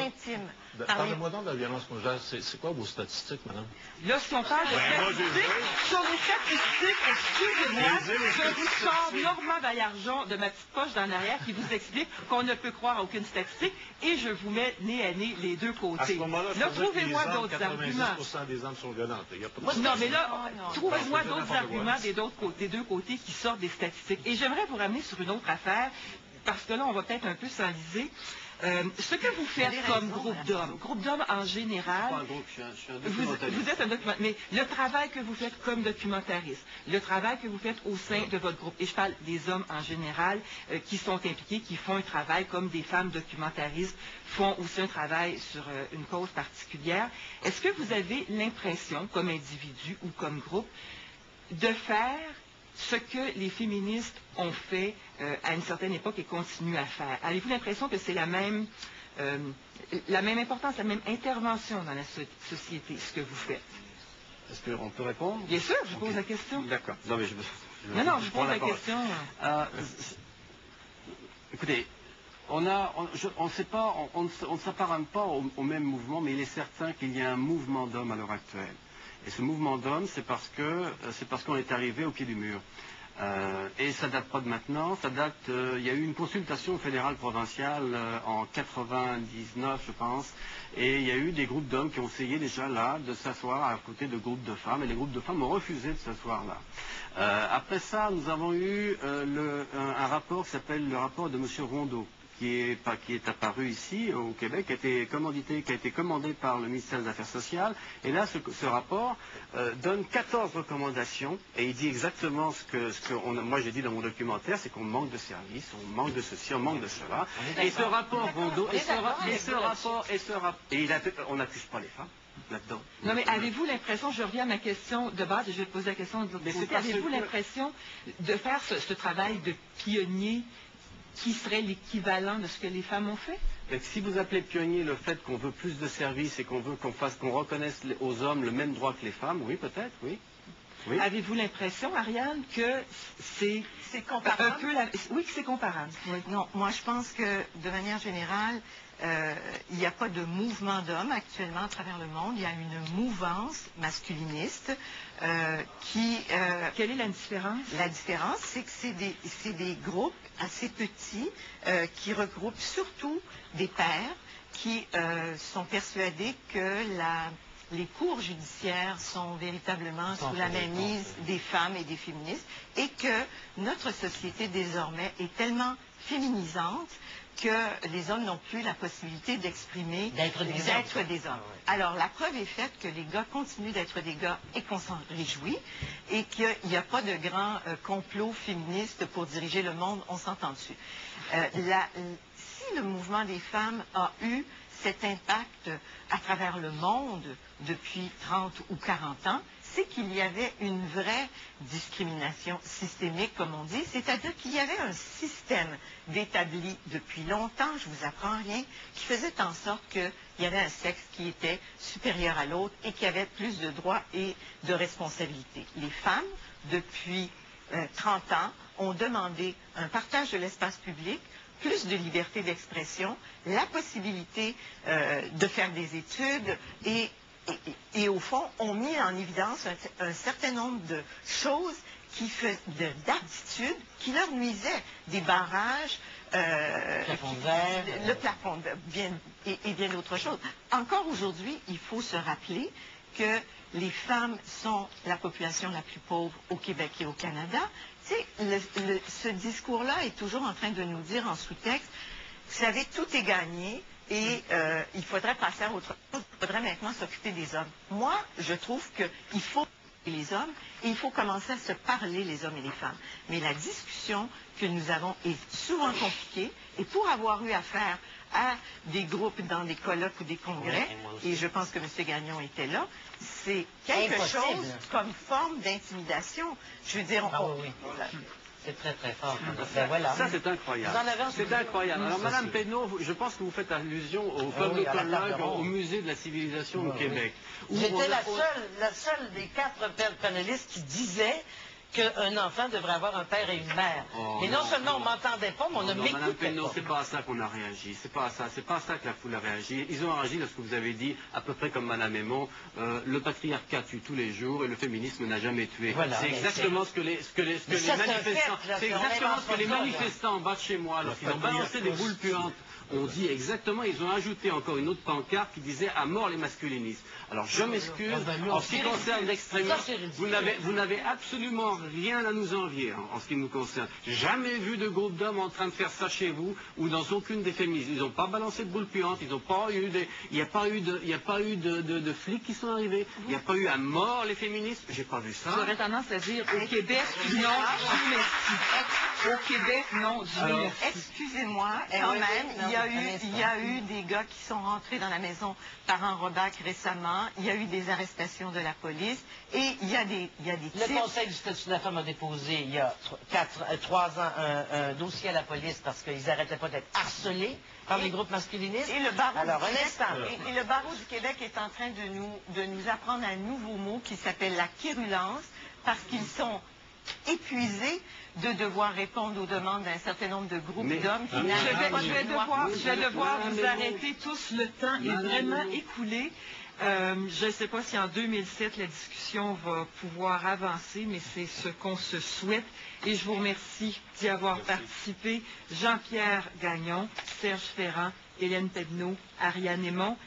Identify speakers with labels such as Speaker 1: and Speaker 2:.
Speaker 1: intimes.
Speaker 2: Parlez-moi donc de la violence conjugale. C'est quoi vos statistiques, madame?
Speaker 3: Là, si on parle de statistiques, sur les statistiques, excusez-moi, je vous sors Normand Baillargeon de ma petite poche d'en arrière qui vous explique qu'on ne peut croire à aucune statistique et je vous mets nez à nez les deux côtés.
Speaker 2: À ce moment-là,
Speaker 3: là trouvez-moi d'autres
Speaker 2: 90%
Speaker 3: arguments.
Speaker 2: des hommes sont violentes.
Speaker 3: Non, mais là, trouvez-moi d'autres arguments des deux côtés qui sortent des statistiques. Et j'aimerais vous ramener sur une autre affaire, parce que là, on va peut-être un peu s'enliser. Ce que vous faites comme groupe d'hommes en général, vous êtes un documentariste, mais le travail que vous faites comme documentariste, le travail que vous faites au sein de votre groupe, et je parle des hommes en général qui sont impliqués, qui font un travail comme des femmes documentaristes font aussi un travail sur une cause particulière, est-ce que vous avez l'impression, comme individu ou comme groupe, de faire ce que les féministes ont fait à une certaine époque et continuent à faire? Avez-vous l'impression que c'est la même importance, la même intervention dans la société, ce que vous faites?
Speaker 4: Est-ce qu'on peut répondre?
Speaker 3: Bien sûr, je pose la question.
Speaker 4: D'accord. Non, mais je
Speaker 3: pose la question.
Speaker 4: Écoutez, on ne s'apparente pas au même mouvement, mais il est certain qu'il y a un mouvement d'hommes à l'heure actuelle. Et ce mouvement d'hommes, c'est parce qu'on est arrivé au pied du mur. Et ça date pas de maintenant, il y a eu une consultation fédérale provinciale en 99, je pense, et il y a eu des groupes d'hommes qui ont essayé déjà là de s'asseoir à côté de groupes de femmes, et les groupes de femmes ont refusé de s'asseoir là. Après ça, nous avons eu un rapport qui s'appelle le rapport de M. Rondeau, qui est apparu ici au Québec, qui a été commandé par le ministère des Affaires sociales. Et là, ce rapport donne 14 recommandations et il dit exactement ce que moi j'ai dit dans mon documentaire, c'est qu'on manque de services, on manque de ceci, on manque de cela. Et ce rapport Rondeau, on n'accuse pas les femmes là-dedans.
Speaker 3: Non, mais avez-vous l'impression, je reviens à ma question de base, et je vais te poser la question de l'autre côté, avez-vous l'impression de faire ce travail de pionnier qui serait l'équivalent de ce que les femmes ont fait?
Speaker 4: Mais si vous appelez pionnier le fait qu'on veut plus de services et qu'on veut qu'on reconnaisse aux hommes le même droit que les femmes, oui, peut-être, oui. Oui.
Speaker 3: Avez-vous l'impression, Ariane, que c'est
Speaker 1: comparable?
Speaker 3: Un peu oui, que c'est comparable. Oui.
Speaker 1: Non, moi je pense que de manière générale, il n'y a pas de mouvement d'hommes actuellement à travers le monde. Il y a une mouvance masculiniste qui...
Speaker 3: Quelle est la différence?
Speaker 1: La différence, c'est que c'est des groupes assez petits qui regroupent surtout des pères qui sont persuadés que les cours judiciaires sont véritablement sous la mainmise des femmes et des féministes et que notre société désormais est tellement féminisante que les hommes n'ont plus la possibilité d'exprimer, d'être des hommes. Alors, la preuve est faite que les gars continuent d'être des gars et qu'on s'en réjouit et qu'il n'y a pas de grand complot féministe pour diriger le monde, on s'entend dessus. Si le mouvement des femmes a eu cet impact à travers le monde depuis 30 ou 40 ans, c'est qu'il y avait une vraie discrimination systémique, comme on dit, c'est-à-dire qu'il y avait un système d'établi depuis longtemps, je vous apprends rien, qui faisait en sorte qu'il y avait un sexe qui était supérieur à l'autre et qui avait plus de droits et de responsabilités. Les femmes, depuis 30 ans, ont demandé un partage de l'espace public, plus de liberté d'expression, la possibilité de faire des études et au fond, ont mis en évidence un certain nombre de choses d'attitudes qui leur nuisaient. Des barrages, le plafond de verre, et bien d'autres choses. Encore aujourd'hui, il faut se rappeler que les femmes sont la population la plus pauvre au Québec et au Canada. Tu sais, ce discours-là est toujours en train de nous dire en sous-texte, vous savez, tout est gagné et il faudrait passer à autre chose, il faudrait maintenant s'occuper des hommes. Moi, je trouve qu'il faut les hommes et il faut commencer à se parler les hommes et les femmes. Mais la discussion que nous avons est souvent compliquée et pour avoir eu affaire à des groupes dans des colloques ou des congrès, et je pense que M. Gagnon était là, c'est quelque chose comme forme d'intimidation. Je veux dire,
Speaker 5: c'est très très fort. Ben voilà.
Speaker 4: Ça c'est incroyable. C'est incroyable. Alors Madame Penneau, je pense que vous faites allusion au fameux colloque au musée de la civilisation au Québec.
Speaker 5: J'étais la seule des 4 panélistes qui disait qu'un enfant devrait avoir un père et une mère. Et non seulement on m'entendait pas, mais on ne
Speaker 4: Madame
Speaker 5: m'écoutait
Speaker 4: Penneau,
Speaker 5: pas.
Speaker 4: c'est pas à ça qu'on a réagi. C'est pas à ça que la foule a réagi. Ils ont réagi lorsque vous avez dit, à peu près comme Madame Aymon, le patriarcat tue tous les jours et le féminisme n'a jamais tué.
Speaker 5: Voilà,
Speaker 4: c'est exactement ce que les manifestants, c'est exactement ce que les manifestants en bas de chez moi, lorsqu'ils ont balancé des boules puantes, ont dit exactement, ils ont ajouté encore une autre pancarte qui disait à mort les masculinistes. Alors je m'excuse, en ce qui concerne l'extrémisme, vous n'avez absolument rien à nous envier en ce qui nous concerne. Jamais vu de groupe d'hommes en train de faire ça chez vous ou dans aucune des féministes. Ils n'ont pas balancé de boules puantes, ils n'ont pas eu il n'y a pas eu de flics qui sont arrivés, il n'y a pas eu à mort les féministes, j'ai pas vu ça.
Speaker 3: J'aurais tendance à dire au Québec, non, Dieu merci. Au Québec, non, Dieu merci.
Speaker 1: Excusez-moi, quand même, il y a eu des gars qui sont rentrés dans la maison par un Rodac récemment, il y a eu des arrestations de la police et il y a des
Speaker 5: Le
Speaker 1: tirs.
Speaker 5: Conseil du statut de la femme a déposé il y a 3 ans un dossier à la police parce qu'ils n'arrêtaient pas d'être harcelés par les groupes masculinistes.
Speaker 1: Et le barreau,
Speaker 5: Alors,
Speaker 1: du
Speaker 5: un
Speaker 1: Québec,
Speaker 5: instant.
Speaker 1: et le barreau du Québec est en train de nous apprendre un nouveau mot qui s'appelle la quérulence, parce qu'ils sont épuisés de devoir répondre aux demandes d'un certain nombre de groupes d'hommes qui n'arrivent pas
Speaker 3: Je vais devoir vous arrêter tous. Le temps est vraiment écoulé. Je ne sais pas si en 2007 la discussion va pouvoir avancer, mais c'est ce qu'on se souhaite. Et je vous remercie d'y avoir participé. Jean-Pierre Gagnon, Serge Ferrand, Hélène Pedneau, Ariane Aymon.